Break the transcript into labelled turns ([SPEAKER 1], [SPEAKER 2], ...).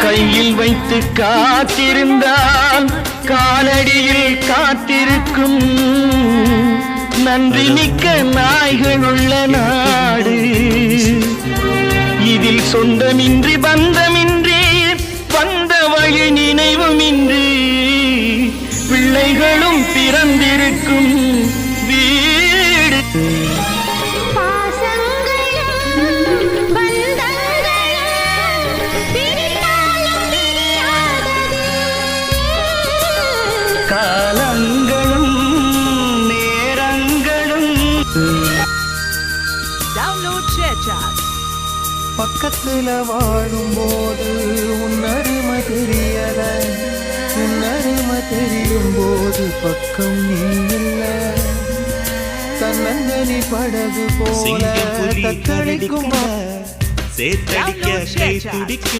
[SPEAKER 1] கையில் வைத்து காத்திருந்தால் காலடியில் காத்திருக்கும் நன்றி மிக்க நாய்கள் உள்ள நாடு. இதில் சொந்தமின்றி பந்தமின்றி வந்த வழி நினைவுமின்றி பிள்ளைகளும் பிறந்திருக்கும் வீடு. காலங்களும் நேரங்களும் பக்கத்துல வாழும்போது உன்னருமை தெரியல, உன்னருமை தெரியும் போது பக்கம் நீ இல்ல. தன்னந்தனி படகு போல தத்தளிக்கும்